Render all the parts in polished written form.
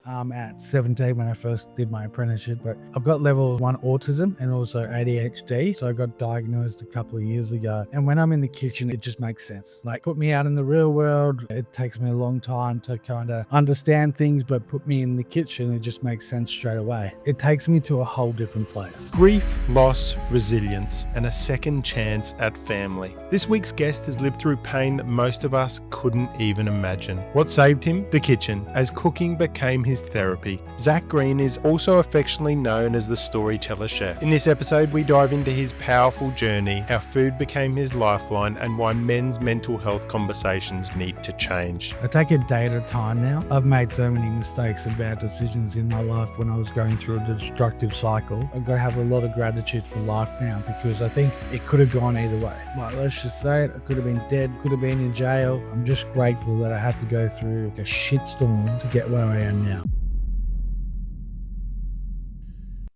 at 17 when I first did my apprenticeship, but I've got level 1 autism and also ADHD. So I got diagnosed a couple of years ago. And when I'm in the kitchen, it just makes sense. Like, put me out in the real world, it takes me a long time to kind of understand things, but put me in the kitchen, it just makes sense straight away. It takes me to a whole different place. Grief, loss, resilience, and a second chance at family. This week's guest has lived through pain that most of us couldn't even imagine. What saved him? The kitchen, as cooking became his therapy. Zach Green is also affectionately known as the Storyteller Chef. In this episode, we dive into his powerful journey, how food became his lifeline, and why men's mental health conversations need to change. I take it day at a time now. I've made so many mistakes and bad decisions in my life when I was going through a destructive cycle. I've got to have a lot of gratitude for life now, because I think it could have gone either way. Like, let's just say it, I could have been dead, could have been in jail. I'm just grateful that I had to go through a shitstorm to get where I am now.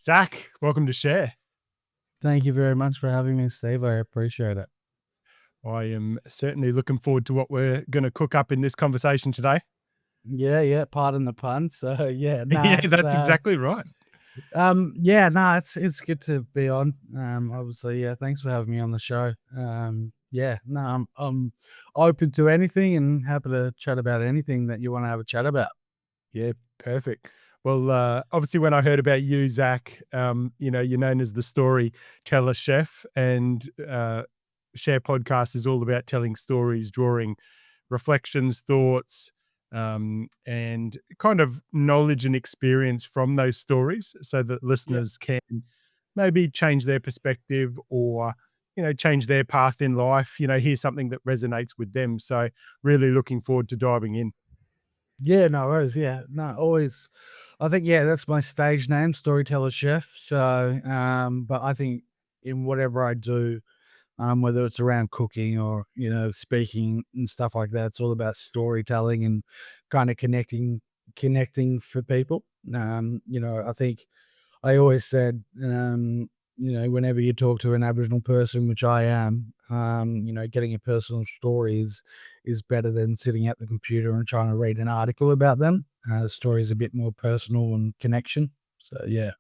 Zach, welcome to Share. Thank you very much for having me, Steve. I appreciate it. I am certainly looking forward to what we're going to cook up in this conversation today. Yeah, pardon the pun. So yeah, Yeah, that's exactly right. It's good to be on. Obviously, yeah, thanks for having me on the show. I'm open to anything and happy to chat about anything that you want to have a chat about. Yeah, perfect. Well, obviously, when I heard about you, Zach, you're known as the Storyteller Chef, and Share Podcast is all about telling stories, drawing reflections, thoughts, and kind of knowledge and experience from those stories, so that listeners can maybe change their perspective or change their path in life. Hear something that resonates with them. So, really looking forward to diving in. Yeah, no worries. Yeah, no, always. I think, that's my stage name, Storyteller Chef. So, but I think in whatever I do, whether it's around cooking or, speaking and stuff like that, it's all about storytelling and kind of connecting for people. I think I always said, whenever you talk to an Aboriginal person, which I am, getting a personal story is better than sitting at the computer and trying to read an article about them. The story is a bit more personal and connection. So, yeah.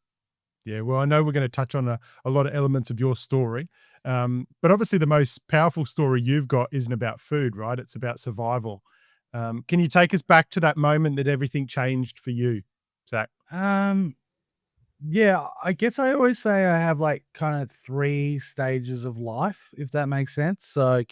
Yeah, well, I know we're going to touch on a lot of elements of your story, but obviously the most powerful story you've got isn't about food, right? It's about survival. Can you take us back to that moment that everything changed for you, Zach? Yeah, I guess I always say I have like kind of 3 stages of life, if that makes sense. So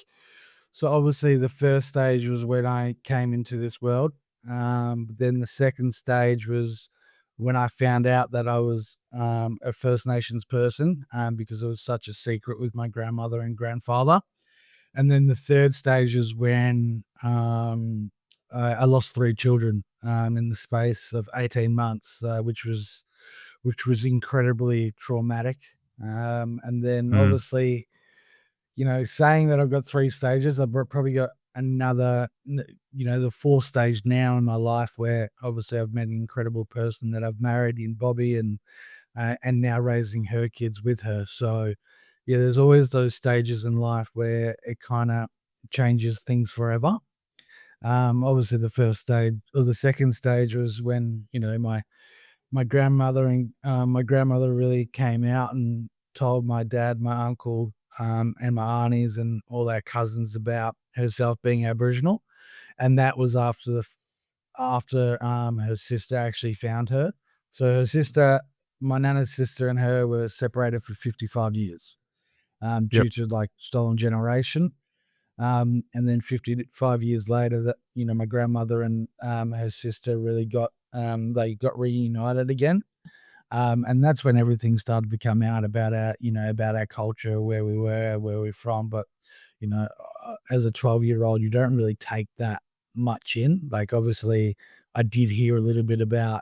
obviously the first stage was when I came into this world. But then the second stage was when I found out that I was a First Nations person, because it was such a secret with my grandmother and grandfather. And then the third stage is when I lost 3 children in the space of 18 months, which was incredibly traumatic. And then obviously, saying that I've got 3 stages, I've probably got another, the 4th stage now in my life, where obviously I've met an incredible person that I've married in Bobby, and now raising her kids with her. So yeah, there's always those stages in life where it kind of changes things forever. Obviously the first stage or the second stage was when, my grandmother really came out and told my dad, my uncle, and my aunties and all our cousins about herself being Aboriginal, and that was after her sister actually found her. So her sister, my nana's sister, and her were separated for 55 years, Yep. due to like stolen generation. And then 55 years later, that my grandmother and her sister really they got reunited again. And that's when everything started to come out about our culture, where we were, where we're from. But, as a 12-year-old, you don't really take that much in. Like, obviously, I did hear a little bit about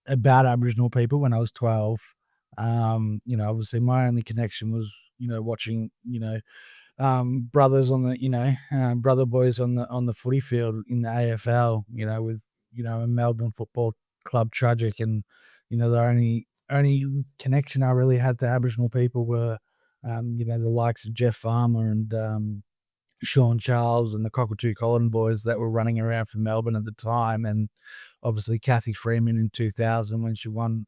Aboriginal people when I was 12. Obviously my only connection was, watching, brothers on the, brother boys on the footy field in the AFL, with, a Melbourne Football Club Tragic. And, the only connection I really had to Aboriginal people were, the likes of Jeff Farmer and Sean Charles and the Cockatoo Colin boys that were running around for Melbourne at the time, and obviously Kathy Freeman in 2000 when she won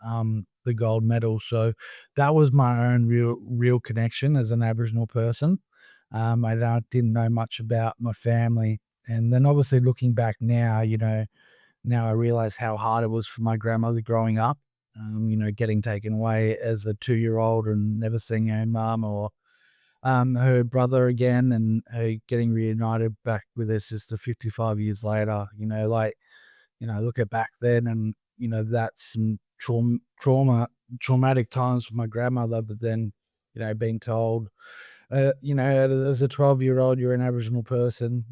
the gold medal. So that was my own real connection as an Aboriginal person. I didn't know much about my family, and then obviously looking back now, now I realize how hard it was for my grandmother growing up. Getting taken away as a 2-year-old and never seeing her mum or her brother again, and her getting reunited back with her sister 55 years later. Look at back then, and that's some traumatic times for my grandmother. But then, being told, as a 12-year-old, you're an Aboriginal person.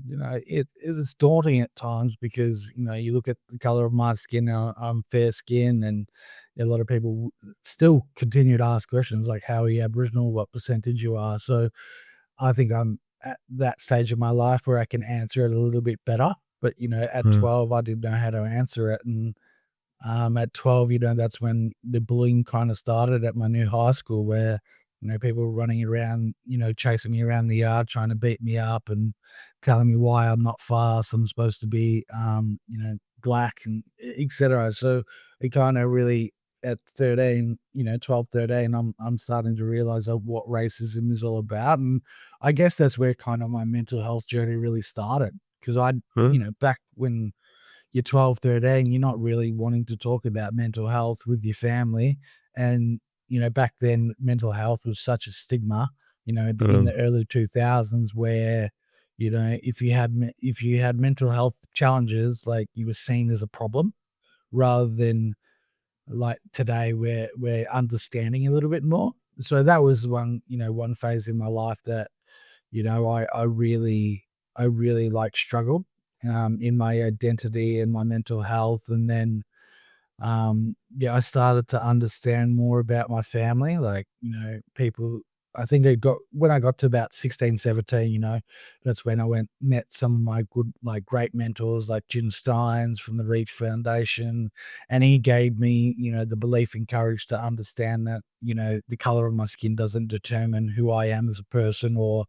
It is daunting at times because you look at the color of my skin. I'm fair skin, and a lot of people still continue to ask questions like, "How are you Aboriginal? What percentage you are?" So I think I'm at that stage of my life where I can answer it a little bit better. But at Mm, 12, I didn't know how to answer it, and at 12, that's when the bullying kind of started at my new high school where, people were running around, chasing me around the yard, trying to beat me up and telling me why I'm not fast. I'm supposed to be, black and etc. So it kind of really at 13, 12, 13, I'm starting to realize what racism is all about. And I guess that's where kind of my mental health journey really started. Because mm, back when you're 12, 13, you're not really wanting to talk about mental health with your family. And, back then, mental health was such a stigma, in mm, the early 2000s where, if you had mental health challenges, like you were seen as a problem rather than like today where we're understanding a little bit more. So that was one phase in my life that I really like struggled in my identity and my mental health. And then, yeah, I started to understand more about my family. Like, people, I think when I got to about 16, 17, that's when I met some of my good, like great mentors, like Jim Steins from the Reach Foundation. And he gave me, the belief and courage to understand that, the color of my skin doesn't determine who I am as a person or,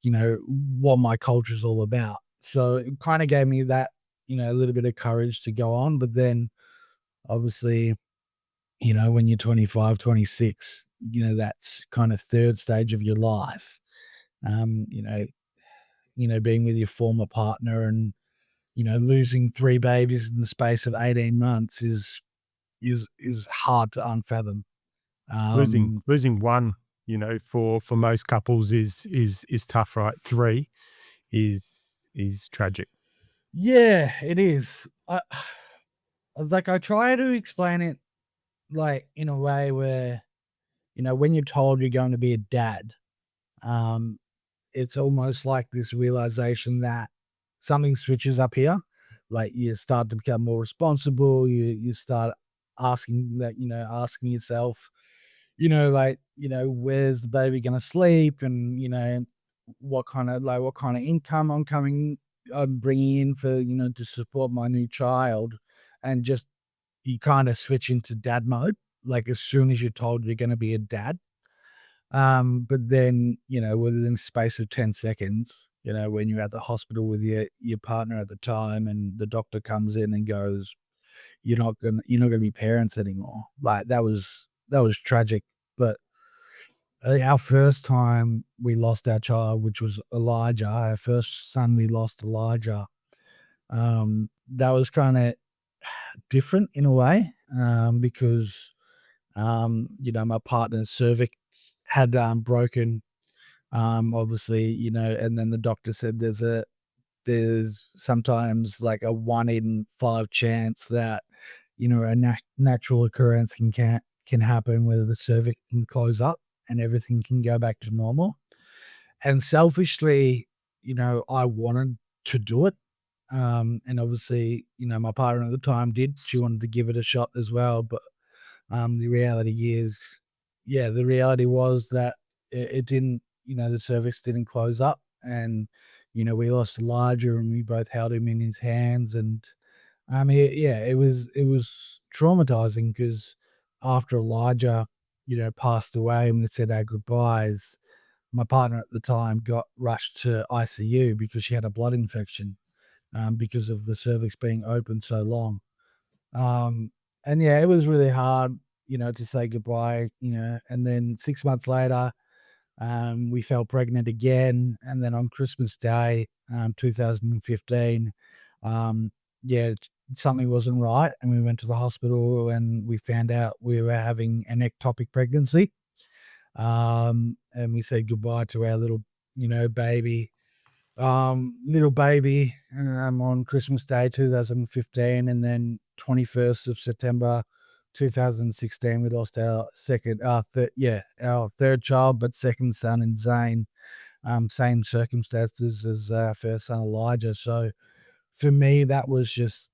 what my culture is all about. So it kind of gave me that, a little bit of courage to go on. But then obviously, when you're 25, 26, that's kind of third stage of your life. Um, you know, being with your former partner and, losing 3 babies in the space of 18 months is hard to unfathom. losing Um, losing one, for most couples is tough, right? 3 is tragic. yeah, it is. I try to explain it like in a way where, when you're told you're going to be a dad, um, it's almost like this realization that something switches up here. Like you start to become more responsible. You start asking yourself, where's the baby gonna sleep, and what kind of income I'm bringing in for to support my new child, and just you kind of switch into dad mode. Like as soon as you're told you're gonna be a dad, but then, within space of 10 seconds, when you're at the hospital with your partner at the time and the doctor comes in and goes, you're not gonna be parents anymore. Like that was tragic. But our first time we lost our child, which was Elijah, our first son we lost, Elijah, that was kind of different in a way, because my partner's cervix had broken. Obviously, and then the doctor said there's sometimes like a 1 in 5 chance that, a natural occurrence can happen where the cervix can close up and everything can go back to normal. And selfishly, I wanted to do it. And obviously, my partner at the time did. She wanted to give it a shot as well. But the reality is, yeah, the reality was that it didn't, the cervix didn't close up, and we lost Elijah, and we both held him in his hands, and yeah, it was traumatizing because after Elijah, passed away and we said our goodbyes, my partner at the time got rushed to ICU because she had a blood infection, because of the cervix being open so long. Um, and yeah, it was really hard, to say goodbye, and then 6 months later, we fell pregnant again. And then on Christmas Day, 2015, um, yeah, something wasn't right. And we went to the hospital and we found out we were having an ectopic pregnancy. And we said goodbye to our baby, little baby, on Christmas Day 2015, and then 21st of September 2016, we lost our our third child, but second son in Zane. Same circumstances as our first son Elijah. So for me, that was just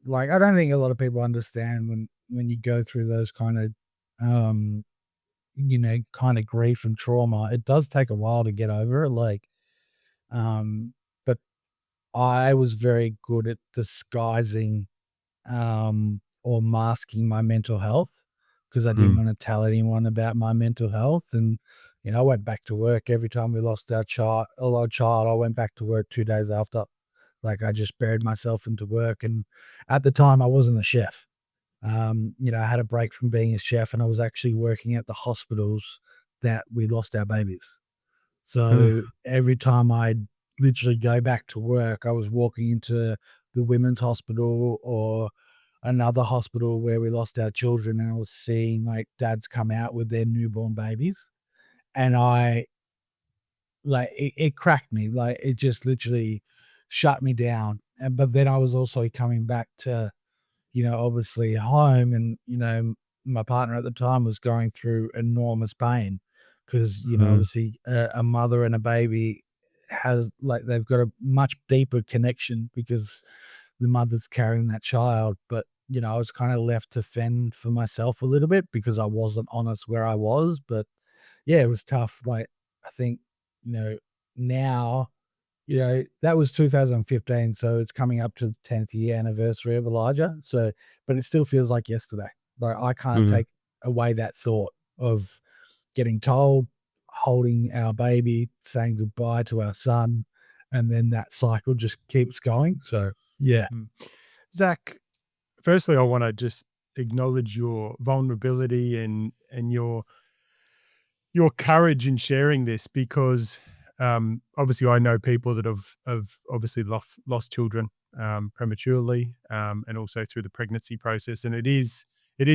like, I don't think a lot of people understand when you go through those um, kind of grief and trauma. It does take a while to get over it. Um, but I was very good at disguising, or masking my mental health because I didn't Mm, want to tell anyone about my mental health. And, I went back to work every time we lost our child. I went back to work 2 days after. Like, I just buried myself into work. And at the time, I wasn't a chef. I had a break from being a chef and I was actually working at the hospitals that we lost our babies. mm, So every time I'd literally go back to work, I was walking into the women's hospital or another hospital where we lost our children, and I was seeing like dads come out with their newborn babies. And it cracked me. Like, it just literally shut me down. And but then I was also coming back to, obviously home, and, my partner at the time was going through enormous pain because, mm, obviously a mother and a baby they've got a much deeper connection because the mother's carrying that child. But, I was kind of left to fend for myself a little bit because I wasn't honest where I was. But yeah, it was tough. Like, I think, you know, now, that was 2015, so it's coming up to the 10th year anniversary of Elijah. So, but it still feels like yesterday. Like, I can't mm. take away that thought of getting told, holding our baby, saying goodbye to our son, and then that cycle just keeps going. So, yeah. Mm. Zach, firstly, I want to just acknowledge your vulnerability and your courage in sharing this because obviously I know people that have obviously lost children prematurely and also through the pregnancy process, and it is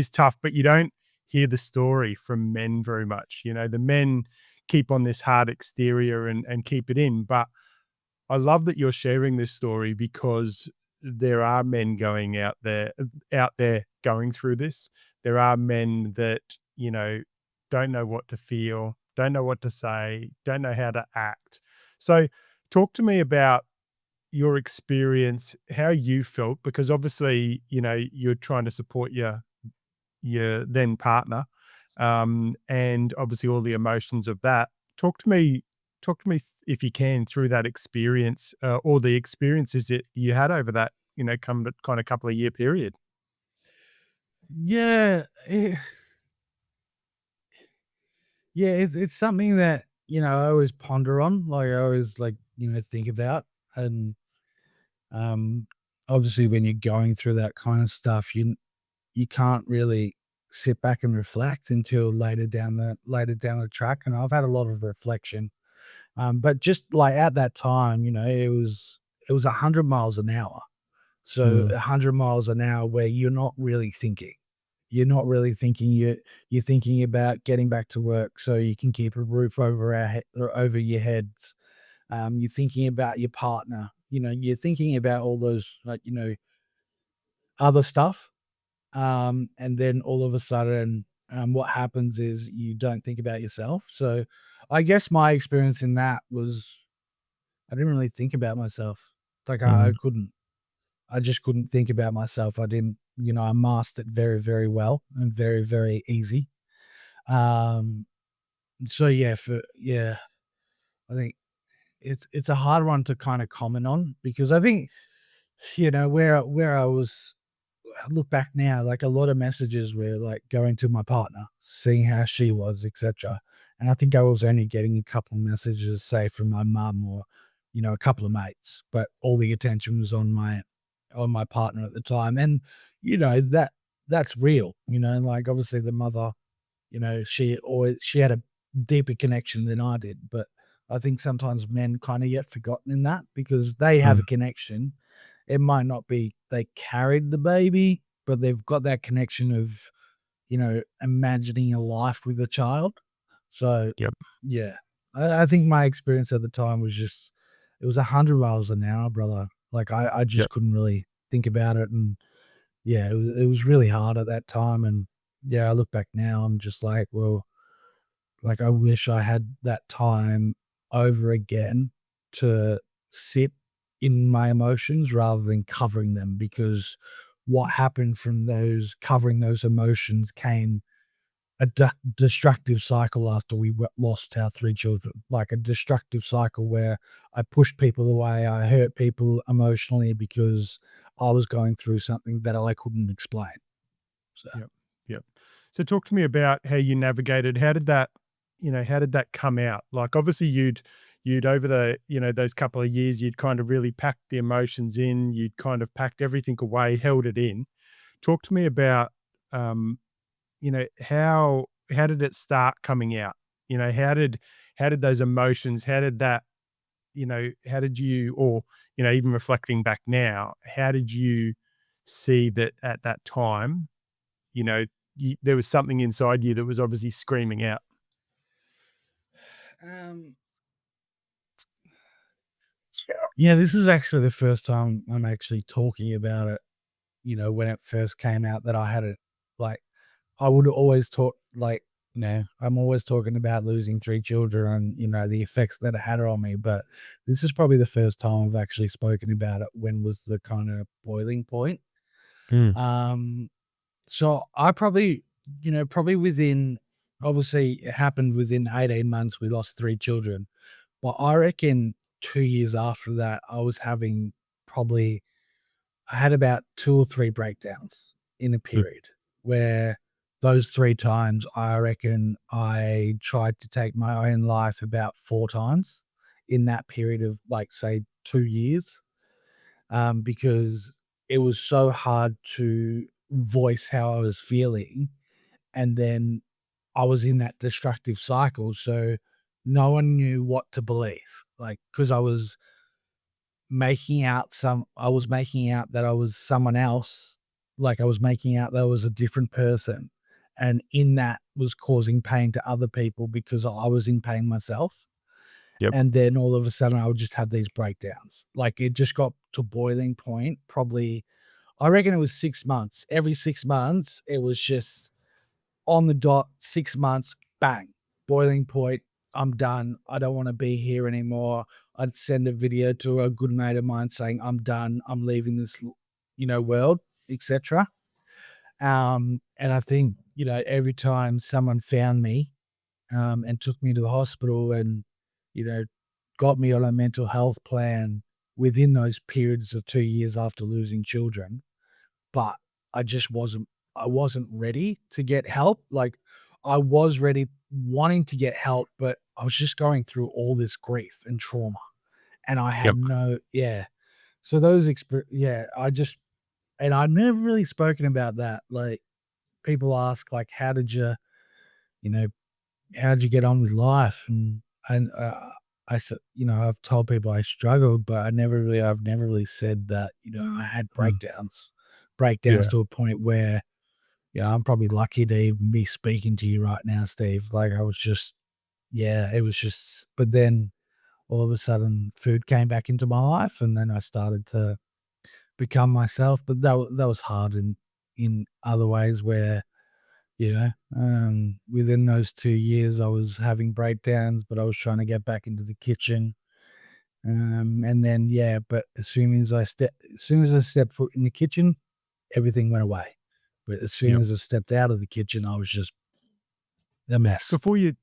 tough, but you don't hear the story from men very much. You know, the men keep on this hard exterior and keep it in, but I love that you're sharing this story because there are men going out there going through this. There are men that, don't know what to feel, don't know what to say, don't know how to act. So talk to me about your experience, how you felt, because obviously, you're trying to support your then partner, and obviously all the emotions of that. Talk to me, if you can, through that experience, or the experiences that you had over that, kind of couple of year period. Yeah. Yeah. It's something that, I always ponder on. Like, I always, think about. And, um, obviously, when you're going through that kind of stuff, you can't really sit back and reflect until later down the track. And I've had a lot of reflection, but just like at that time, it was 100 miles an hour. So Mm, 100 miles an hour where you're not really thinking. You're not really thinking. You're thinking about getting back to work so you can keep a roof over your heads. You're thinking about your partner. You're thinking about all those, other stuff. And then all of a sudden, what happens is you don't think about yourself. So I guess my experience in that was I didn't really think about myself. Like, I mm, couldn't. I just couldn't think about myself. I didn't, I masked it very, very well and very, very easy. Um, so yeah, I think it's a hard one to kind of comment on because I think, where I was. I look back now, like a lot of messages were like going to my partner, seeing how she was, etc. And I think I was only getting a couple of messages, say from my mum or, a couple of mates, but all the attention was on my partner at the time. And that's real, like obviously the mother, she had a deeper connection than I did, but I think sometimes men kind of get forgotten in that because they have Mm, a connection. It might not be they carried the baby, but they've got that connection of, imagining a life with a child. So, yep, yeah, I think my experience at the time was just, it was 100 miles an hour, brother. Like I just yep, couldn't really think about it. And yeah, it was really hard at that time. And yeah, I look back now, I'm just like, well, like, I wish I had that time over again to sit in my emotions rather than covering them, because what happened from those covering those emotions came a destructive cycle after we lost our 3 children, like a destructive cycle where I pushed people away, I hurt people emotionally because I was going through something that I couldn't explain, so yep, yep. So talk to me about how you navigated. How did that, how did that come out? Like, obviously you'd over the, those couple of years, you'd kind of really packed the emotions in, you'd kind of packed everything away, held it in. Talk to me about, um, how did it start coming out? How did those emotions, how did that, how did you, or, even reflecting back now, how did you see that at that time, you know, there was something inside you that was obviously screaming out? um yeah, this is actually the first time I'm actually talking about it, when it first came out that I had it, like, I would always talk, like, I'm always talking about losing 3 children and, the effects that it had on me, but this is probably the first time I've actually spoken about it when was the kinda boiling point. Mm, Um, so I probably, probably within, obviously, it happened within 18 months, we lost 3 children, but I reckon 2 years after that, I was having probably I had about 2 or 3 breakdowns in a mm, period where those 3 times, I reckon I tried to take my own life about 4 times in that period of, like, say, 2 years, because it was so hard to voice how I was feeling, and then I was in that destructive cycle, so no one knew what to believe, like, because I was making out that I was someone else, like, I was making out that I was a different person, and in that was causing pain to other people because I was in pain myself, yep, and then all of a sudden, I would just have these breakdowns. Like, it just got to boiling point, probably I reckon it was 6 months. Every 6 months, it was just on the dot, 6 months, bang, boiling point. I'm done. I don't want to be here anymore. I'd send a video to a good mate of mine saying, I'm done. I'm leaving this, world, etc. And I think, every time someone found me, and took me to the hospital and, you know, got me on a mental health plan within those periods of 2 years after losing children, but I just wasn't ready to get help. Like, I was ready wanting to get help, but I was just going through all this grief and trauma, and I had yep, no yeah. So those yeah, I just and I'd never really spoken about that. Like, people ask, like, you know, "How did you get on with life?" And I said, I've told people I struggled, but I've never really said that, I had mm, breakdowns yeah, to a point where, I'm probably lucky to even be speaking to you right now, Steve. Like, I was just yeah, it was just but then all of a sudden food came back into my life, and then I started to become myself, but that was hard in other ways where, within those 2 years, I was having breakdowns, but I was trying to get back into the kitchen, and then, yeah, but as soon as I stepped foot in the kitchen, everything went away, but as soon yep. as I stepped out of the kitchen, I was just a mess. Before you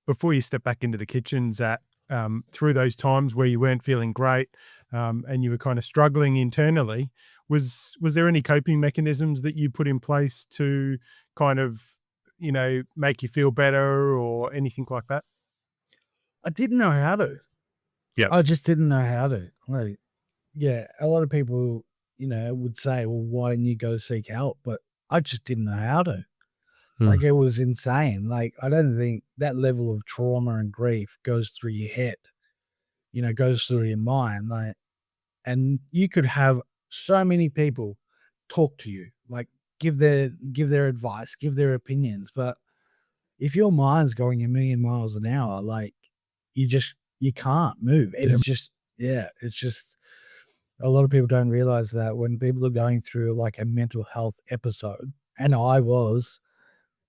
before you step back into the kitchen, Zach, through those times where you weren't feeling great, and you were kind of struggling internally, was there any coping mechanisms that you put in place to kind of, make you feel better or anything like that? I didn't know how to. Yep. I just didn't know how to. Like, yeah, a lot of people, would say, "Well, why didn't you go seek help?" But I just didn't know how to. Mm. Like, it was insane. Like, I don't think that level of trauma and grief goes through your head, goes through your mind. Like, and you could have so many people talk to you, like give their advice, give their opinions, but if your mind's going a million miles an hour, like you can't move. Yep. It's just a lot of people don't realize that when people are going through like a mental health episode, and I was,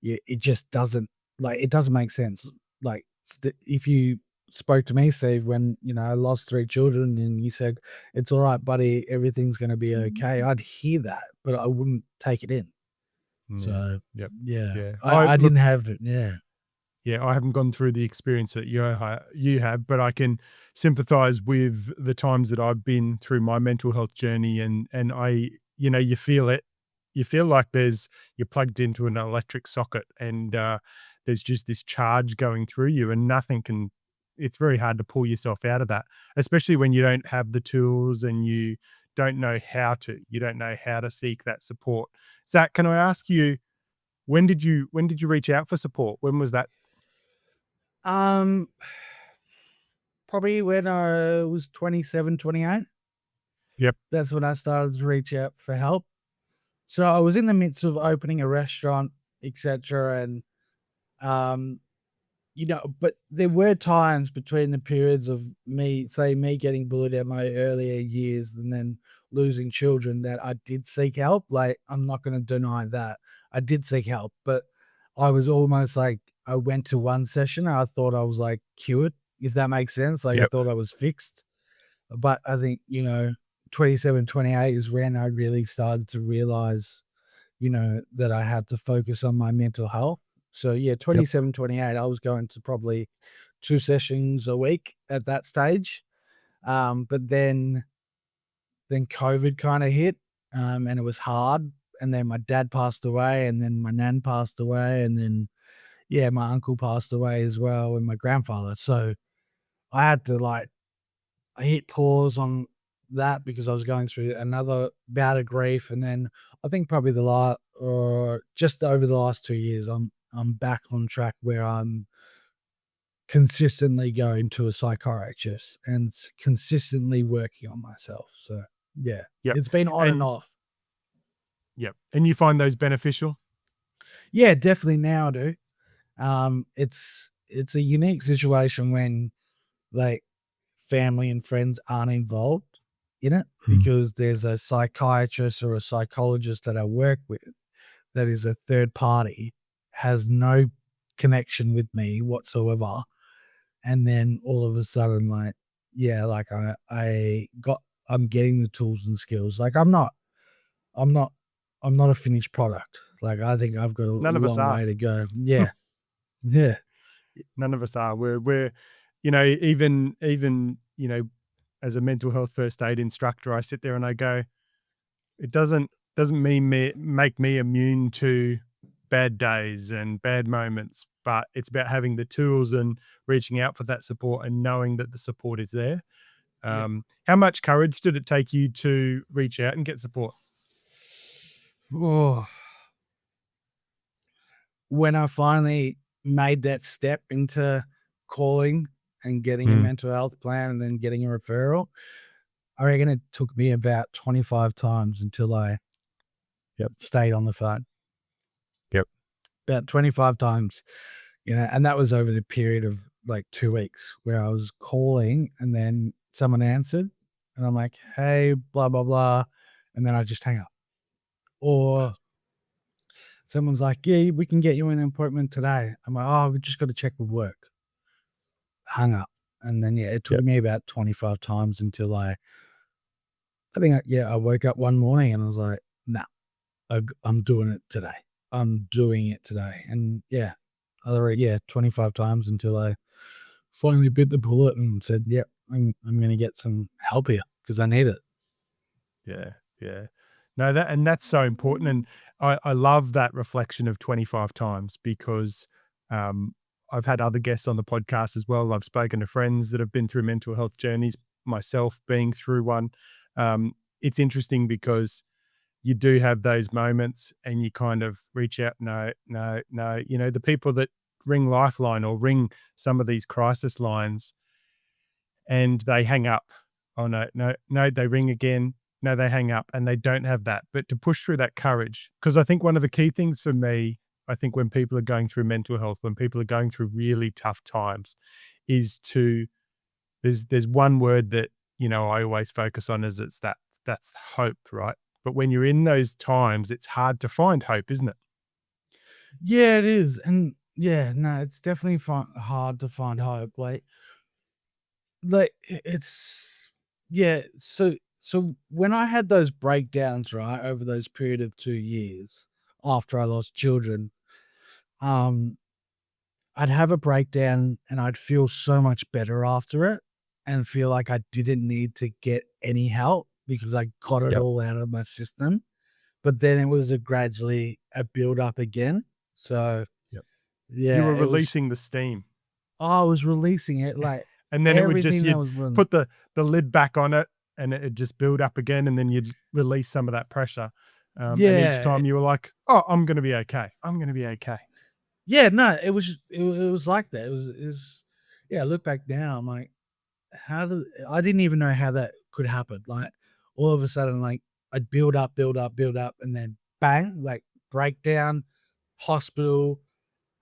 it just doesn't it doesn't make sense. Like if you spoke to me, Steve, when I lost 3 children, and you said, "It's all right, buddy, everything's going to be okay," I'd hear that, but I wouldn't take it in. Yeah. So Yep. yeah, Yeah. I didn't have it. Yeah. Yeah, I haven't gone through the experience that you have, but I can sympathize with the times that I've been through my mental health journey, and you feel it. You feel like you're plugged into an electric socket, and there's just this charge going through you, and nothing can. It's very hard to pull yourself out of that, especially when you don't have the tools and you don't know how to. You don't know how to seek that support. Zach, can I ask you, when did you reach out for support? When was that? Um, Probably when I was 27, 28. Yep. That's when I started to reach out for help. So I was in the midst of opening a restaurant, etc., and um, but there were times between the periods of me getting bullied at my earlier years and then losing children that I did seek help. Like, I'm not going to deny that I did seek help, but I was almost like, I went to one session and I thought I was like cured, if that makes sense. Like, I Yep. thought I was fixed, but I think, 27, 28 is when I really started to realize, that I had to focus on my mental health. So yeah, Yep. 27, 28, I was going to probably 2 sessions a week at that stage. But then COVID kind of hit, and it was hard. And then my dad passed away, and then my nan passed away, and then yeah, my uncle passed away as well, and my grandfather. So I had to I hit pause on that because I was going through another bout of grief, and then I think probably the last, or just over the last 2 years, I'm back on track where I'm consistently going to a psychiatrist and consistently working on myself. So yeah, Yep. it's been on and And off. yep. And you find those beneficial? Yeah, definitely now I do. It's a unique situation when like family and friends aren't involved in it, Mm. because there's a psychiatrist or a psychologist that I work with that is a third party, has no connection with me whatsoever. And then all of a sudden, yeah, I'm getting the tools and skills. Like, I'm not, I'm not a finished product. Like, I think I've got a None of us long are. way to go. Yeah. Yeah. None of us are. We're even, as a mental health first aid instructor, I sit there and I go, it doesn't mean make me immune to bad days and bad moments, but it's about having the tools and reaching out for that support and knowing that the support is there. Yeah. How much courage did it take you to reach out and get support? Oh, when I finally made that step into calling and getting a Mm. mental health plan and then getting a referral, I reckon it took me about 25 times until I Yep. stayed on the phone. Yep. About 25 times, and that was over the period of like 2 weeks where I was calling and then someone answered and I'm like, "Hey, blah, blah, blah," and then I just hang up. Or someone's like, "Yeah, we can get you an appointment today." I'm like, "Oh, we just got to check with work." Hung up. And then, yeah, it took Yep. me about 25 times until I woke up one morning and I was like, "Nah, I'm doing it today. I'm doing it today." And yeah, 25 times until I finally bit the bullet and said, "Yep, I'm gonna get some help here because I need it." Yeah. Yeah. No, that's so important, and I love that reflection of 25 times because, um, I've had other guests on the podcast as well. I've spoken to friends that have been through mental health journeys, myself being through one. It's interesting because you do have those moments and you kind of reach out, "No, no, no." You know, the people that ring Lifeline or ring some of these crisis lines and they hang up. Oh, no, no, no, they ring again. No, they hang up and they don't have that. But to push through that courage, because I think one of the key things for me, I think when people are going through mental health, when people are going through really tough times, is to there's one word that, you know, I always focus on is that's hope, right? But when you're in those times, it's hard to find hope, isn't it? Yeah, it is, and yeah, no, it's definitely hard to find hope. It's yeah. So when I had those breakdowns, right, over those period of 2 years after I lost children, um, I'd have a breakdown and I'd feel so much better after it, and feel like I didn't need to get any help because I got it Yep. all out of my system. But then it was gradually a build up again. So Yep. You yeah, were it was. releasing the steam. I was releasing it, like, And then it would just everything that you'd was running. put the lid back on it, and it'd just build up again, and then you'd release some of that pressure, and each Yeah, time you were like, "Oh, I'm gonna be okay. I'm gonna be okay." yeah, no, it was like that. It was yeah, I look back now, I'm like, how did I didn't even know how that could happen. Like, all of a sudden, like, I'd build up, build up, build up, and then bang, like, breakdown, hospital,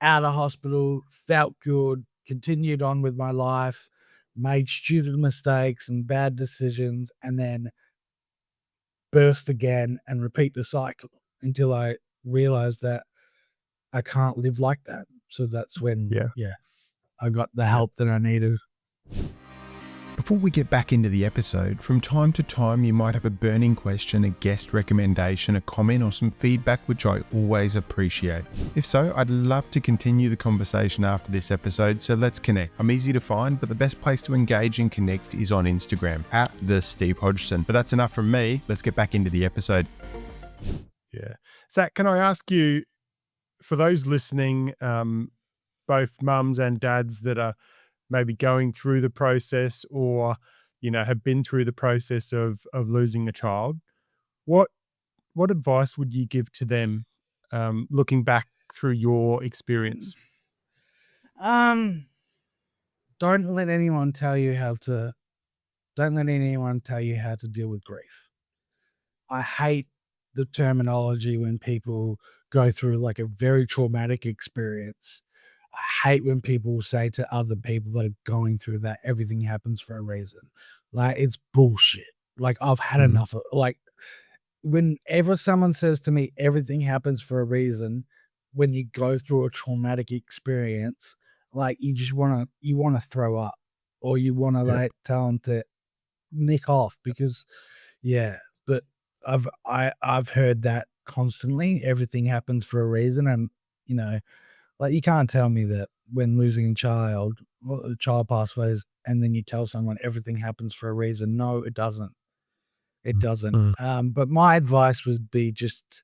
out of hospital, felt good, continued on with my life, made stupid mistakes and bad decisions, and then burst again and repeat the cycle until I realized that I can't live like that. So that's when, Yeah, yeah, I got the yeah. help that I needed. Before we get back into the episode, from time to time you might have a burning question, a guest recommendation, a comment, or some feedback, which I always appreciate. If so, I'd love to continue the conversation after this episode, so let's connect. I'm easy to find, but the best place to engage and connect is on Instagram, at the Steve Hodgson. But that's enough from me. Let's get back into the episode. Yeah. Zach, can I ask you, for those listening, both mums and dads that are maybe going through the process or, you know, have been through the process of losing a child, what what advice would you give to them, looking back through your experience? Um, don't let anyone tell you how to, don't let anyone tell you how to deal with grief. I hate the terminology when people go through like a very traumatic experience. I hate when people say to other people that are going through that everything happens for a reason. Like, it's bullshit. Like, I've had Mhm. enough of, like, whenever someone says to me everything happens for a reason, when you go through a traumatic experience, like, you want to throw up, or you want to Yep, like tell them to nick off because yeah, but I've heard that constantly. Everything happens for a reason, and you know, like, you can't tell me that when losing a child, well, a child passes, and then you tell someone everything happens for a reason. No, it doesn't. It doesn't. mm, But my advice would be just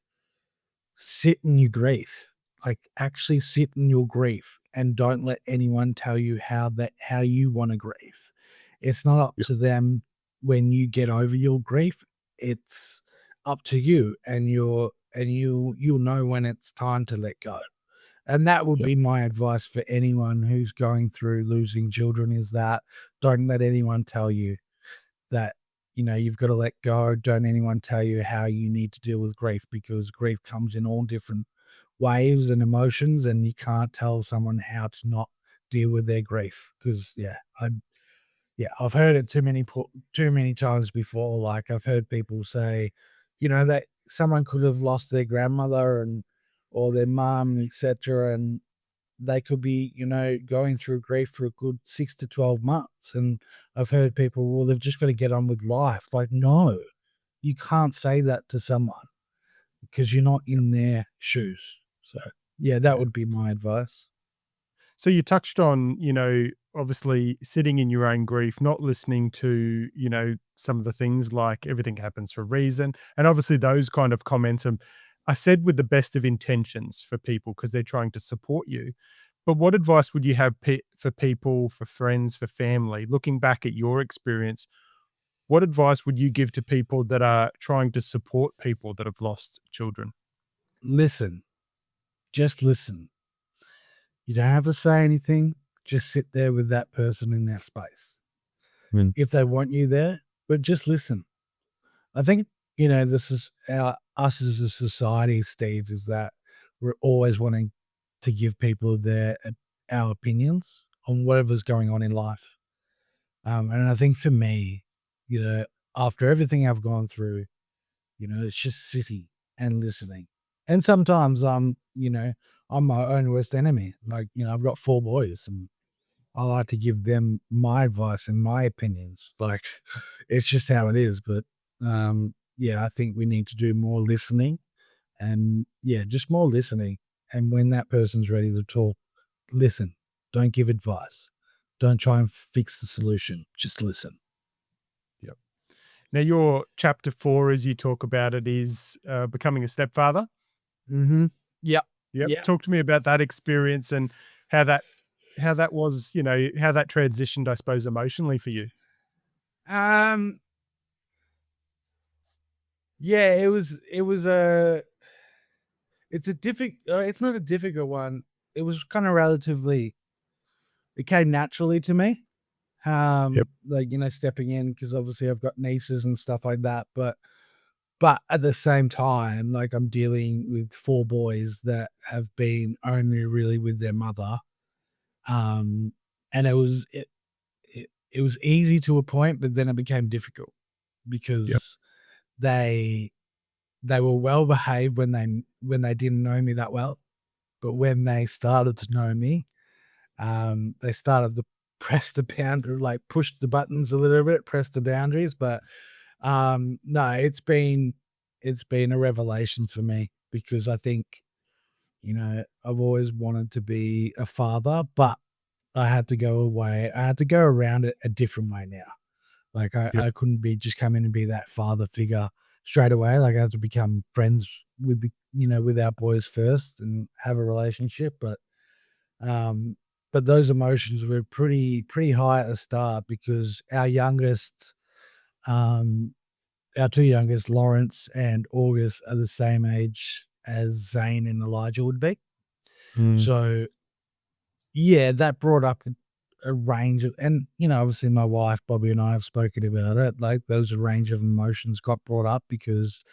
sit in your grief. Like, actually sit in your grief and don't let anyone tell you how you want to grieve. It's not up yep, to them when you get over your grief. It's up to you, and you'll know when it's time to let go. And that would yep, be my advice for anyone who's going through losing children, is that don't let anyone tell you that, you've got to let go. Don't anyone tell you how you need to deal with grief, because grief comes in all different waves and emotions, and you can't tell someone how to not deal with their grief. Because I've heard it too many times before. Like, I've heard people say, that someone could have lost their grandmother and or their mum, etc., and they could be, going through grief for a good 6 to 12 months. And I've heard people, well, they've just got to get on with life. Like, no, you can't say that to someone because you're not in their shoes. So, yeah, that yeah. would be my advice. So you touched on, obviously sitting in your own grief, not listening to, some of the things like everything happens for a reason. And obviously those kind of comments are said with the best of intentions for people because they're trying to support you. But what advice would you have for people, for friends, for family, looking back at your experience? What advice would you give to people that are trying to support people that have lost children? Listen, just listen. You don't have to say anything. Just sit there with that person in their space. Mm. If they want you there, but just listen. I think, this is us as a society, Steve, is that we're always wanting to give people our opinions on whatever's going on in life. And I think for me, you know, after everything I've gone through, it's just sitting and listening. And sometimes I'm my own worst enemy. Like, I've got 4 boys and I like to give them my advice and my opinions. Like, it's just how it is. But yeah, I think we need to do more listening and just more listening. And when that person's ready to talk, listen. Don't give advice. Don't try and fix the solution. Just listen. Yep. Now, your chapter 4, as you talk about it, is becoming a stepfather. Mm-hmm. Yep. Yep. Yeah. Talk to me about that experience and how that was, how that transitioned, I suppose, emotionally for you. Yeah, it's not a difficult one. It was kind of it came naturally to me. Yep. Like, stepping in, because obviously I've got nieces and stuff like that, but at the same time, like, I'm dealing with 4 boys that have been only really with their mother. And it was easy to a point, but then it became difficult Yep. because they were well behaved when they didn't know me that well, but when they started to know me, they started to press the boundary, like push the buttons a little bit, press the boundaries. But no, it's been a revelation for me, because I think, I've always wanted to be a father, but I had to go away. I had to go around it a different way now. Like, Yep. I couldn't just come in and be that father figure straight away. Like, I had to become friends with with our boys first and have a relationship. Um, but those emotions were pretty high at the start, because um, our 2 youngest, Lawrence and August, are the same age as Zane and Elijah would be. Mm. So yeah, that brought up a range of, and, obviously my wife, Bobby, and I have spoken about it. Like, those a range of emotions got brought up, because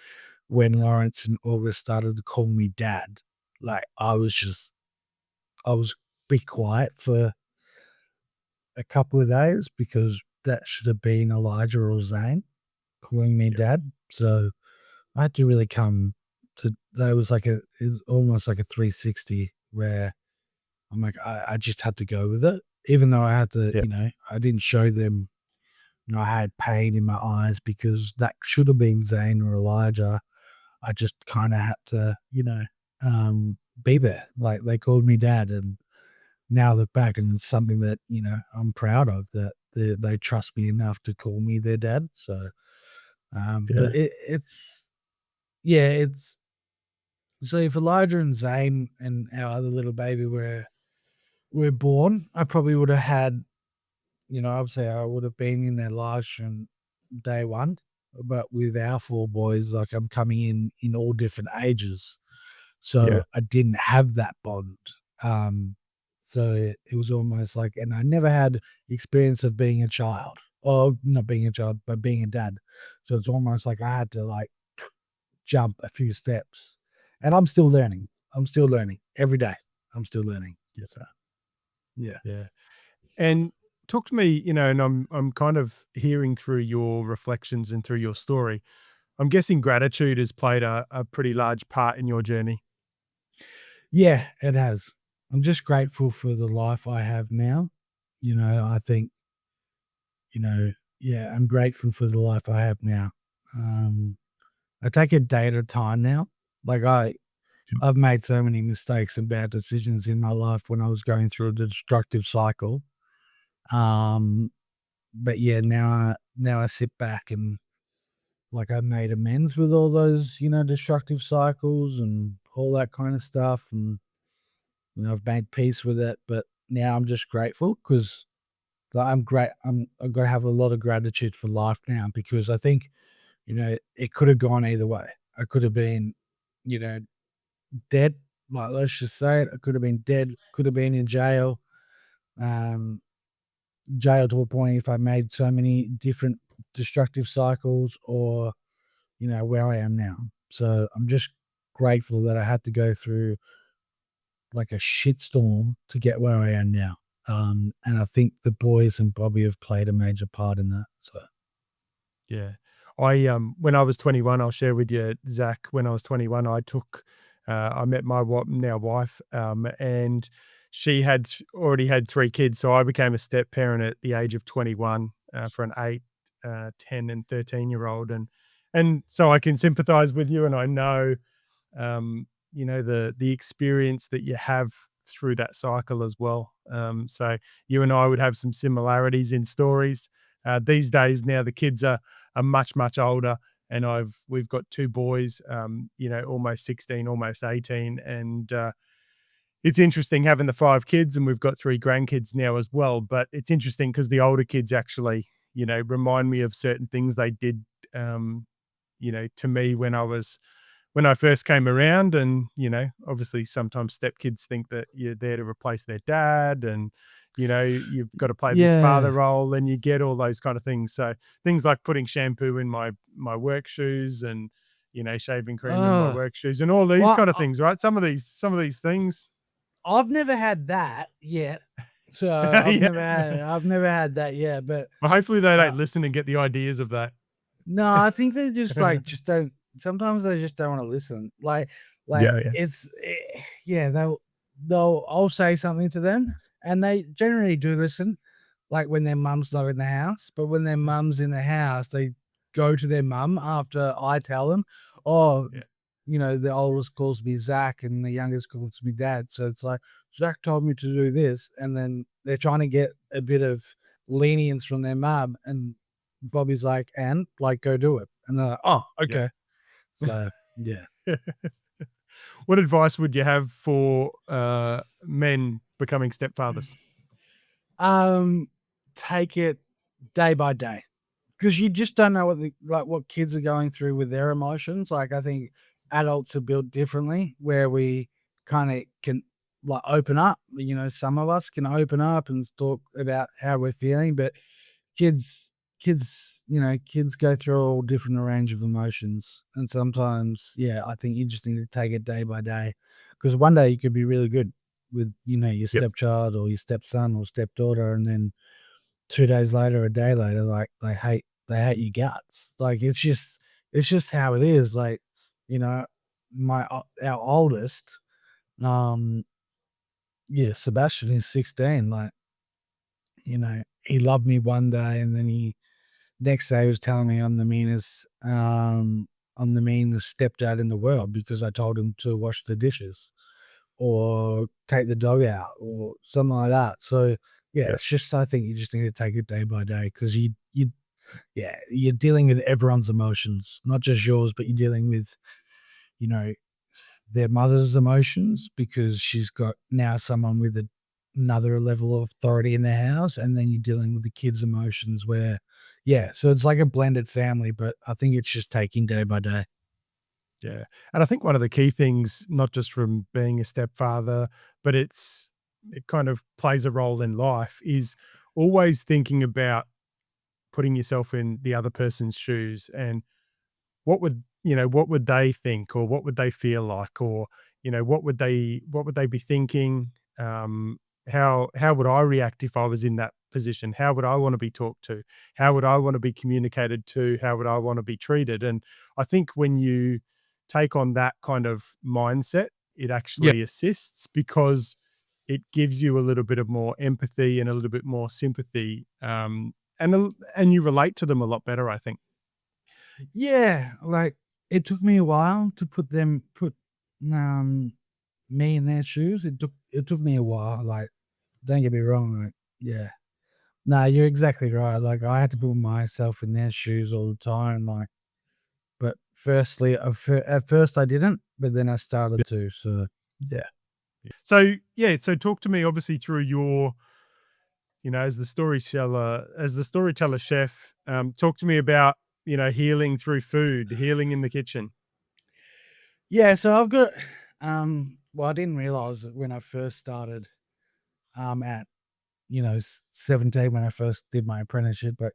when Lawrence and August started to call me dad, like, I was be quiet for a couple of days, because that should have been Elijah or Zane calling me Yep. dad. So I had to really come to that. It was almost like a 360, where I'm like, I just had to go with it, even though I had to, Yep. I didn't show them, I had pain in my eyes, because that should have been Zane or Elijah. I just kind of had to, be there. Like, they called me dad, and now look back, and it's something that, I'm proud of, that they trust me enough to call me their dad. So, Yeah. but yeah, so if Elijah and Zane and our other little baby were born, I probably would have had, obviously I would have been in their lives from day one. But with our 4 boys, like, I'm coming in all different ages. Yeah. So I didn't have that bond. Um, so it was almost like, and I never had experience of being a child, or not being a child, but being a dad. So it's almost like I had to, like, jump a few steps, and I'm still learning. I'm still learning every day. I'm still learning. Yeah. So yeah. Yeah. And talk to me, and I'm kind of hearing through your reflections and through your story. I'm guessing gratitude has played a pretty large part in your journey. Yeah, it has. I'm just grateful for the life I have now. I think, yeah, I'm grateful for the life I have now. I take it day at a time now. Like, I've made so many mistakes and bad decisions in my life when I was going through a destructive cycle. But yeah, now I sit back and like I made amends with all those, destructive cycles and all that kind of stuff. And, I've made peace with it. But now I'm just grateful because I'm great. I've got to have a lot of gratitude for life now because I think, it could have gone either way. I could have been, you know, dead. Like, let's just say it. I could have been dead, could have been in jail. Um, Jail to a point if I made so many different destructive cycles or, where I am now. So I'm just grateful that I had to go through like a shitstorm to get where I am now. And I think the boys and Bobby have played a major part in that. So Yeah. When I was 21, I'll share with you, Zach, when I was 21, I met my now wife, and she had already had 3 kids. So I became a step parent at the age of 21, for an 8, 10 and 13-year-old. And so I can sympathize with you. And I know, the experience that you have through that cycle as well. So you and I would have some similarities in stories. These days now the kids are much older, and we've got 2 boys, almost 16, almost 18, and it's interesting having the 5 kids, and we've got 3 grandkids now as well. But it's interesting because the older kids actually, remind me of certain things they did, to me when I first came around. And, obviously sometimes stepkids think that you're there to replace their dad, and, you've got to play this father yeah. role, and you get all those kind of things. So things like putting shampoo in my work shoes, and, shaving cream in my Oh, work shoes, and all these well, kind of things, right? Some of these things. I've never had that yet. So Yeah. I've never had that yet. But Well, hopefully they uh, don't listen and get the ideas of that. no, I think they just just don't. Sometimes they just don't want to listen. Like Yeah, yeah. yeah, I'll say something to them, and they generally do listen. Like when their mum's not in the house, but when their mum's in the house, they go to their mum after I tell them. Oh, Yeah. the oldest calls me Zach, and the youngest calls me Dad. So it's like Zach told me to do this, and then they're trying to get a bit of lenience from their mum, and Bobby's like, and like, go do it. And they're like, oh, Yeah. okay. So, yeah. What advice would you have for men becoming stepfathers? Take it day by day because you just don't know what kids are going through with their emotions. Like, I think adults are built differently where we kind of can like open up, some of us can open up and talk about how we're feeling, but kids kids go through all different range of emotions, and sometimes, yeah, I think interesting to take it day by day because one day you could be really good with your Yep. stepchild or your stepson or stepdaughter, and then 2 days later, a day later, like they hate your guts. Like it's just how it is. Like, our oldest, um yeah, Sebastian is 16. Like, he loved me one day, and then he next day he was telling me I'm the meanest stepdad in the world because I told him to wash the dishes or take the dog out or something like that. So yeah, Yeah. it's just, I think you just need to take it day by day because yeah, you're dealing with everyone's emotions, not just yours, but you're dealing with, you know, their mother's emotions because she's got now someone with another level of authority in their house, and then you're dealing with the kids' emotions where, yeah, so it's like a blended family, but I think it's just taking day by day. Yeah. And I think one of the key things, not just from being a stepfather, but it kind of plays a role in life, is always thinking about putting yourself in the other person's shoes, and what would they think, or what would they feel like, or what would they be thinking? How would I react if I was in that position? How would I want to be talked to? How would I want to be communicated to? How would I want to be treated? And I think when you take on that kind of mindset, it Yeah. actually assists because it gives you a little bit of more empathy and a little bit more sympathy, and you relate to them a lot better, I think. Yeah, like, it took me a while to put me in their shoes. It took me a while. Like, don't get me wrong. Like, yeah, no, you're exactly right. Like, I had to put myself in their shoes all the time. Like, but firstly, at first I didn't, but then I started to. So yeah. So, yeah, so talk to me obviously through your, as the storyteller chef, talk to me about, healing through food, healing in the kitchen. Yeah, so I've got well, I didn't realize that when I first started at 17 when I first did my apprenticeship, but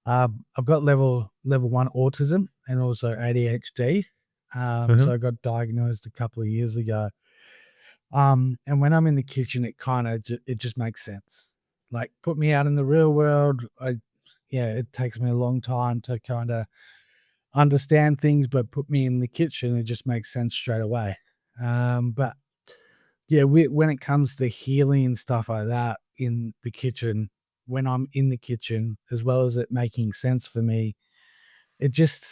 I've got level 1 autism and also ADHD. Uh-huh. So I got diagnosed a couple of years ago. And when I'm in the kitchen, it kind of it just makes sense. Like, put me out in the real world, it takes me a long time to kind of understand things, but put me in the kitchen, it just makes sense straight away. But yeah, when it comes to healing and stuff like that in the kitchen, when I'm in the kitchen, as well as it making sense for me, it just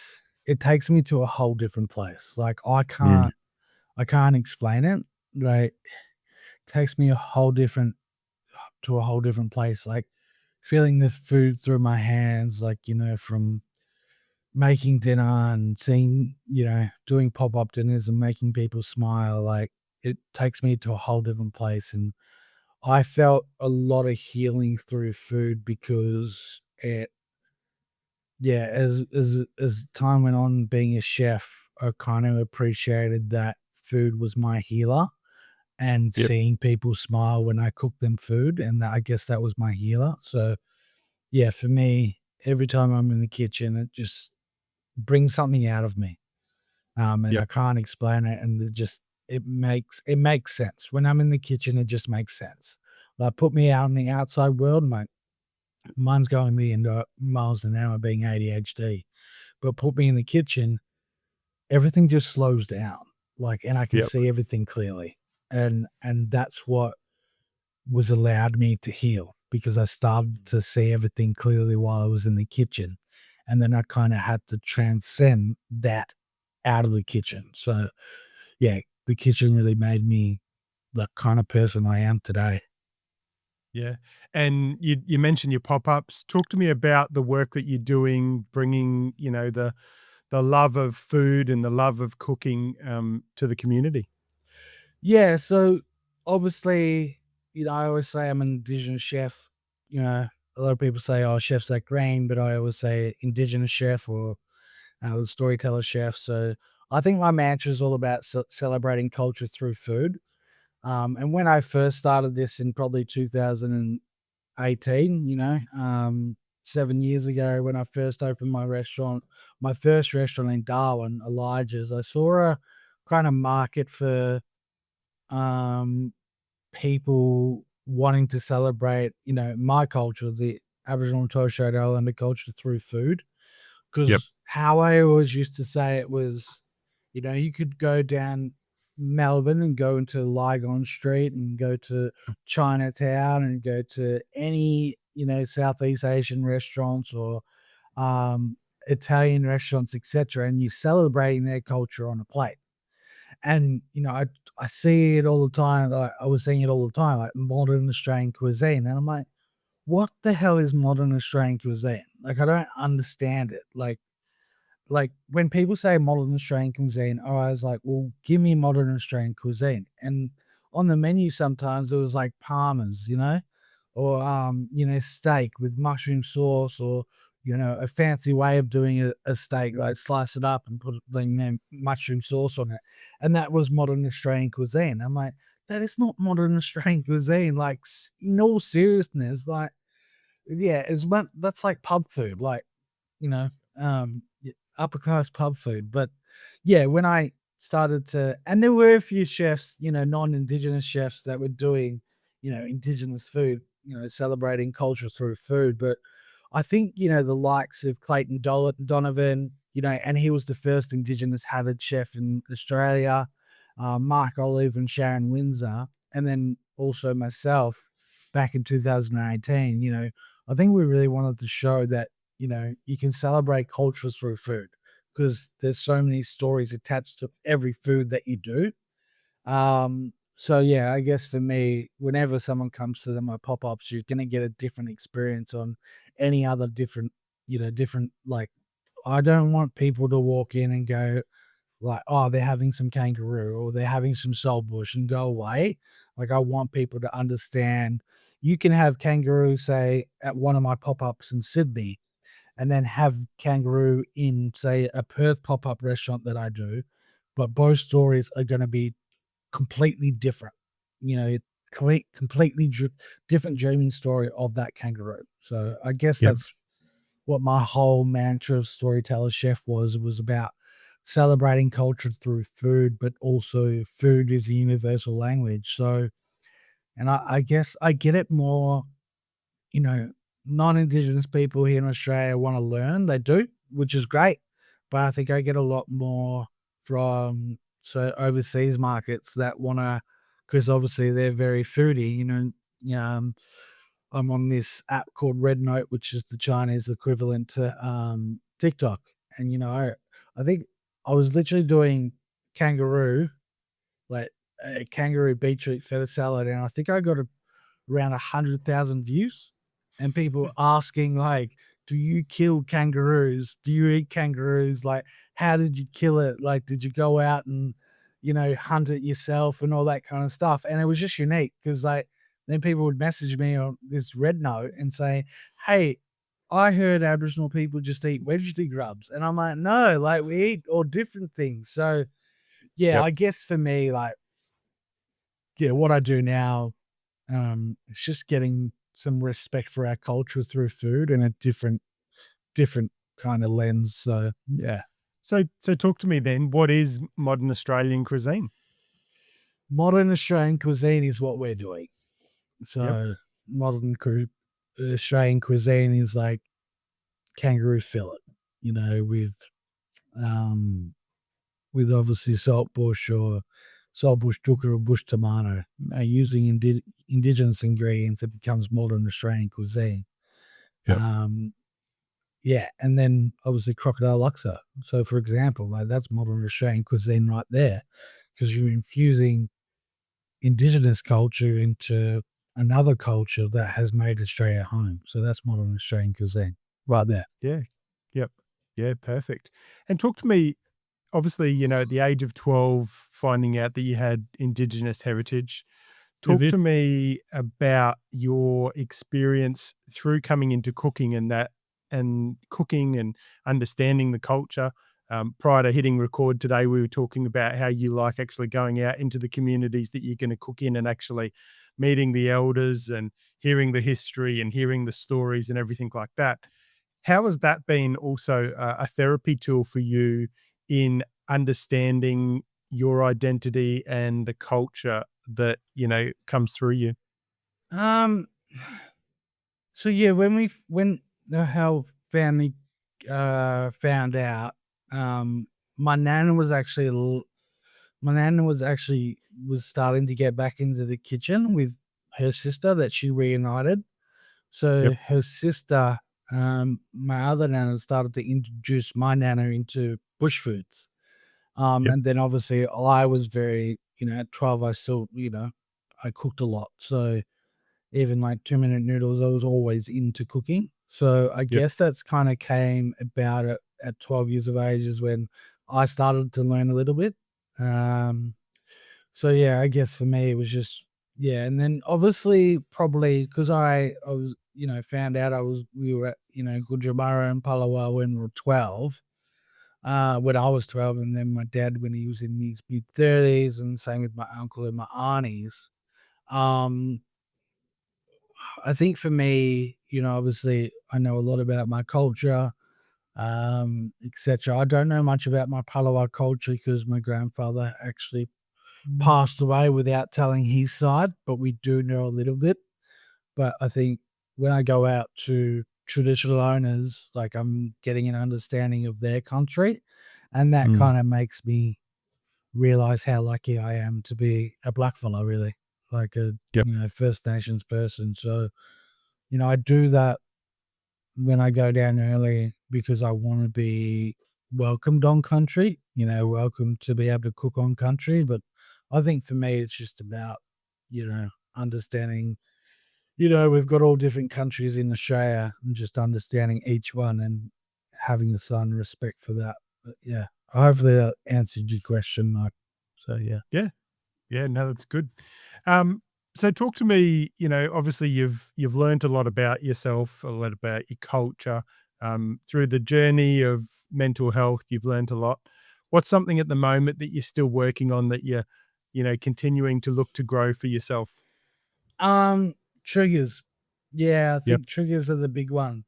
it takes me to a whole different place. Like, Mm. I can't explain it. Like, takes me a whole different place. Like, feeling the food through my hands, like, from making dinner and seeing, doing pop-up dinners and making people smile, like, it takes me to a whole different place, and I felt a lot of healing through food because as time went on being a chef, I kind of appreciated that food was my healer, and Yep. seeing people smile when I cooked them food, and I guess that was my healer. So, yeah, for me, every time I'm in the kitchen, it just brings something out of me. And I Yep. can't explain it, and it makes sense. When I'm in the kitchen, it just makes sense. Like, put me out in the outside world, mine's going a million miles an hour being ADHD, but put me in the kitchen, everything just slows down, like, and I can Yep. see everything clearly, and that's what was allowed me to heal, because I started to see everything clearly while I was in the kitchen, and then I kinda had to transcend that out of the kitchen. So, yeah, the kitchen really made me the kind of person I am today. Yeah. And you mentioned your pop-ups. Talk to me about the work that you're doing, bringing, the love of food and the love of cooking, to the community. Yeah, so obviously, I always say I'm an Indigenous chef. A lot of people say, "Oh, chefs like grain," but I always say Indigenous chef or the Storyteller Chef. So I think my mantra is all about celebrating culture through food. And when I first started this in probably 2018, 7 years ago, when I first opened my first restaurant in Darwin, Elijah's, I saw a kind of market for um, people wanting to celebrate, my culture, the Aboriginal and Torres Strait Islander culture through food. Yep. Because how I always used to say it was, you could go down Melbourne and go into Lygon Street and go to Chinatown and go to any, Southeast Asian restaurants or Italian restaurants, etc., and you're celebrating their culture on a plate. And I see it all the time. Like, I was seeing it all the time, like modern Australian cuisine, and I'm like, what the hell is modern Australian cuisine? Like, I don't understand it. Like, when people say modern Australian cuisine, I was like, well, give me modern Australian cuisine. And on the menu, sometimes it was like Palmer's, or steak with mushroom sauce, or a fancy way of doing a steak, like slice it up and put mushroom sauce on it, and that was modern Australian cuisine. I'm like, that is not modern Australian cuisine. Like, in all seriousness, like, yeah, that's like pub food. Like, you know, upper class pub food. But yeah, when I started to, and there were a few chefs, non-Indigenous chefs that were doing, Indigenous food, celebrating culture through food. But I think, the likes of Clayton Donovan, and he was the first Indigenous hatted chef in Australia, Mark Olive and Sharon Windsor, and then also myself back in 2018, I think we really wanted to show that, you can celebrate cultures through food, because there's so many stories attached to every food that you do. So yeah, I guess for me, whenever someone comes to my pop-ups, you're gonna get a different experience on any other different, different like I don't want people to walk in and go like, oh, they're having some kangaroo or they're having some saltbush and go away. Like I want people to understand you can have kangaroo, say, at one of my pop-ups in Sydney, and then have kangaroo in, say, a Perth pop-up restaurant that I do, but both stories are gonna be completely different. You know, completely different dreaming story of that kangaroo. So I guess Yep. that's what my whole mantra of Storyteller Chef was. It was about celebrating culture through food, but also food is a universal language. So, and I guess I get it more, you know, non-Indigenous people here in Australia want to learn. They do, which is great. But I think I get a lot more from overseas markets that want to, because obviously they're very foodie. I'm on this app called Red Note, which is the Chinese equivalent to TikTok, and I think I was literally doing kangaroo, like a kangaroo beetroot feta salad, and I think I got around 100,000 views, and people asking like, "Do you kill kangaroos? Do you eat kangaroos? Like, how did you kill it? Like, did you go out and hunt it yourself and all that kind of stuff?" And it was just unique because like then people would message me on this red note and say, "Hey, I heard Aboriginal people just eat Wednesday grubs," and I'm like, "No, like we eat all different things." So yeah, Yep. I guess for me, like, yeah, what I do now, it's just getting some respect for our culture through food and a different kind of lens. So yeah, So talk to me then. What is modern Australian cuisine? modern Australian cuisine is what we're doing. Yep. So modern Australian cuisine is like kangaroo fillet, um, with obviously saltbush or saltbush dukkha or bush tomato. Using indigenous ingredients, it becomes modern Australian cuisine. Yep. Um, Yeah, and then obviously crocodile laksa. So, for example, like that's modern Australian cuisine right there, because you're infusing indigenous culture into another culture that has made Australia home. So that's modern Australian cuisine right there. Yeah. Yep. Yeah. Perfect. And talk to me. Obviously, at the age of 12, finding out that you had Indigenous heritage. Talk Vivid. to me about your experience through coming into cooking and cooking and understanding the culture. Prior to hitting record today, we were talking about how you like actually going out into the communities that you're going to cook in and actually meeting the elders and hearing the history and hearing the stories and everything like that. How has that been also a therapy tool for you in understanding your identity and the culture that, comes through you? Um. So yeah, when the whole family found out, um, my nana was actually my nana was starting to get back into the kitchen with her sister that she reunited. So Yep, her sister, my other nana, started to introduce my nana into bush foods. yep, And then obviously I was very, at 12, I still, I cooked a lot. So even like 2-minute noodles, I was always into cooking. So I yep, guess that's kind of came about at 12 years of age is when I started to learn a little bit. Um, so yeah, I guess for me it was just yeah, and then obviously probably because I was found out we were at Gujamara and Palawa when we were 12, when I was 12, and then my dad when he was in his mid-30s, and same with my uncle and my aunties. Um, I think for me, obviously I know a lot about my culture, etc. I don't know much about my Palawa culture because my grandfather actually passed away without telling his side, but we do know a little bit. But I think when I go out to traditional owners, like I'm getting an understanding of their country, and that mm, kind of makes me realize how lucky I am to be a blackfella, really, like a yep, First Nations person. So I do that when I go down early because I want to be welcomed on country, welcome to be able to cook on country, but I think for me, it's just about, understanding, we've got all different countries in Australia and just understanding each one and having the some respect for that. But yeah, hopefully that answered your question, Mike. So yeah. Yeah. Yeah, no, that's good. Um, so talk to me, obviously you've learned a lot about yourself, a lot about your culture. Through the journey of mental health, you've learned a lot. What's something at the moment that you're still working on that you're, continuing to look to grow for yourself? Um, Triggers. Yeah, I Yep. think triggers are the big one.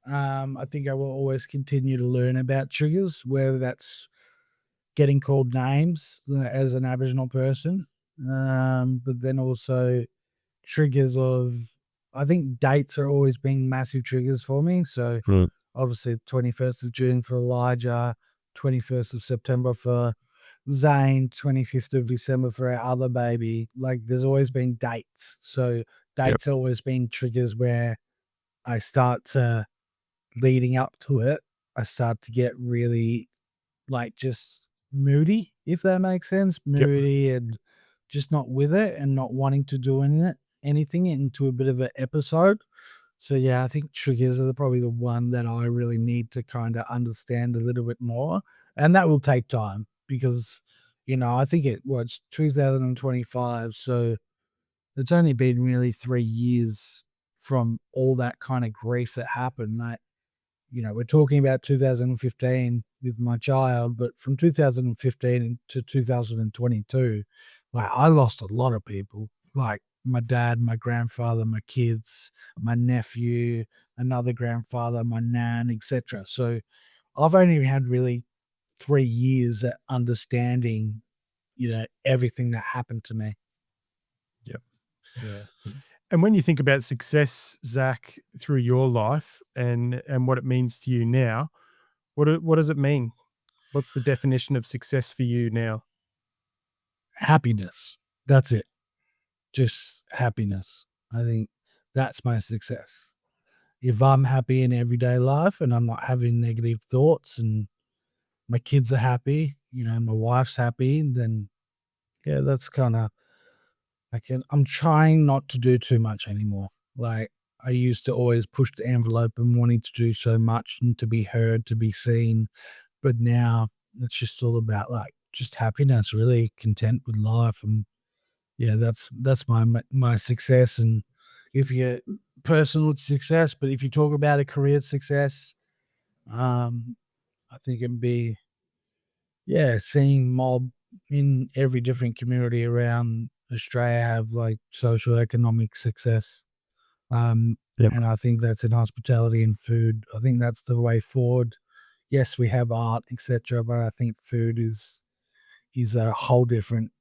I think I will always continue to learn about triggers, whether that's getting called names as an Aboriginal person, but then also triggers of, I think dates are always been massive triggers for me. So Right. obviously 21st of June for Elijah, 21st of September for Zane, 25th of December for our other baby. Like there's always been dates. So Yep. dates always been triggers where I start to, leading up to it, I start to get really like just moody, if that makes sense. Yep. Moody and just not with it and not wanting to do anything into a bit of an episode. So yeah, I think triggers are probably the one that I really need to kind of understand a little bit more. And that will take time because, I think it's 2025. So it's only been really 3 years from all that kind of grief that happened. Like, we're talking about 2015 with my child, but from 2015 to 2022, like I lost a lot of people, like my dad, my grandfather, my kids, my nephew, another grandfather, my nan, etc. So I've only had really 3 years at understanding, everything that happened to me. Yep. Yeah. And when you think about success, Zach, through your life and what it means to you now, what does it mean? What's the definition of success for you now? Happiness. That's it. Just happiness. I think that's my success. If I'm happy in everyday life and I'm not having negative thoughts and my kids are happy, my wife's happy, then yeah, that's kind of I'm trying not to do too much anymore. Like I used to always push the envelope and wanting to do so much and to be heard, to be seen. But now it's just all about like just happiness, really content with life. And yeah, that's my success. And if you personal success, but if you talk about a career success, I think it'd be, yeah, seeing mob in every different community around Australia have like social economic success. Yep. And I think that's in hospitality and food. I think that's the way forward. Yes, we have art, etc., but I think food is a whole different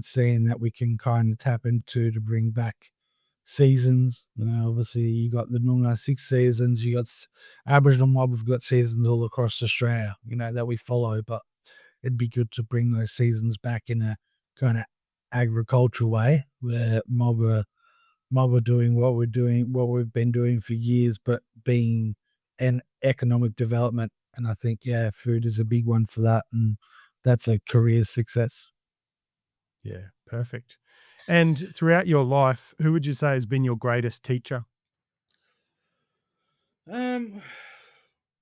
scene that we can kind of tap into to bring back seasons. Obviously you got the Noongar 6 seasons, you got Aboriginal mob, we've got seasons all across Australia, that we follow, but it'd be good to bring those seasons back in a kind of agricultural way where mob are doing what we've been doing for years, but being an economic development. And I think, yeah, food is a big one for that. And that's a career success. Yeah, perfect. And throughout your life, who would you say has been your greatest teacher? Um,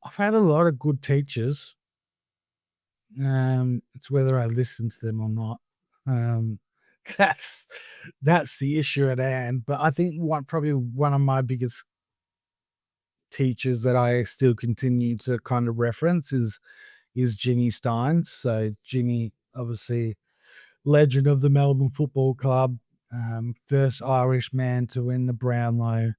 I've had a lot of good teachers. It's whether I listen to them or not. Um, that's that's the issue at hand. But I think probably one of my biggest teachers that I still continue to kind of reference is Jimmy Steins. So Jimmy, obviously legend of the Melbourne Football Club, first Irish man to win the Brownlow,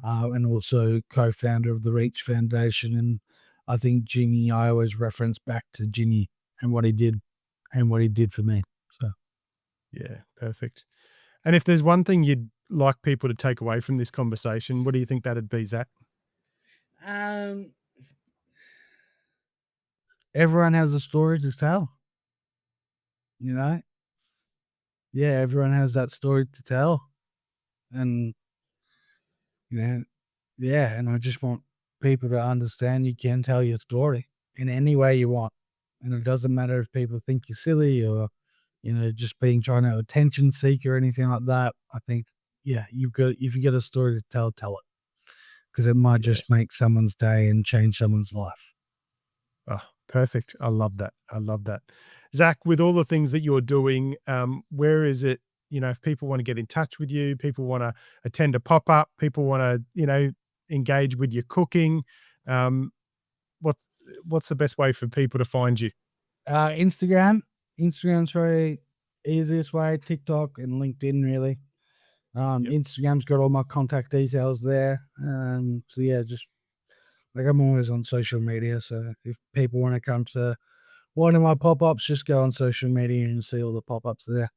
and also co-founder of the Reach Foundation. And I think Jimmy, I always reference back to Jimmy and what he did for me. So, Yeah, perfect. And if there's one thing you'd like people to take away from this conversation, what do you think that'd be, Zach? um, everyone has a story to tell. You know, yeah, everyone has that story to tell, and you know, yeah, and I just want people to understand you can tell your story in any way you want, and it doesn't matter if people think you're silly or just being trying to attention seek or anything like that. I think, yeah, if you get a story to tell it, because it might Yeah. just make someone's day and change someone's life. Oh, perfect. I love that. I love that. Zach, with all the things that you're doing, where is it, if people want to get in touch with you, people want to attend a pop-up, people want to, engage with your cooking, um, what's the best way for people to find you? Instagram's probably easiest way. TikTok and LinkedIn, really. Yep. Instagram's got all my contact details there. So yeah, just like I'm always on social media. So if people want to come to one of my pop-ups, just go on social media and see all the pop-ups there.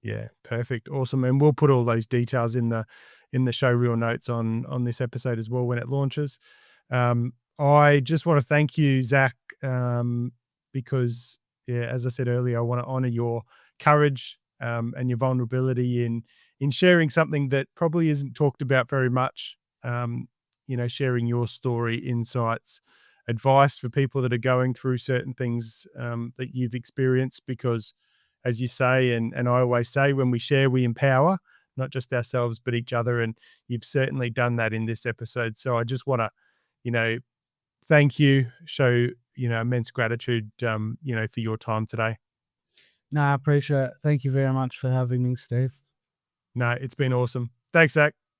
Yeah, perfect. Awesome. And we'll put all those details in the show reel notes on this episode as well when it launches. I just want to thank you, Zach, because yeah, as I said earlier, I want to honor your courage and your vulnerability in sharing something that probably isn't talked about very much. Sharing your story, insights, advice for people that are going through certain things that you've experienced, because as you say, and I always say, when we share, we empower, not just ourselves, but each other. And you've certainly done that in this episode. So I just want to, thank you, show, immense gratitude, for your time today. No, I appreciate it. Thank you very much for having me, Steve. No, it's been awesome. Thanks, Zach.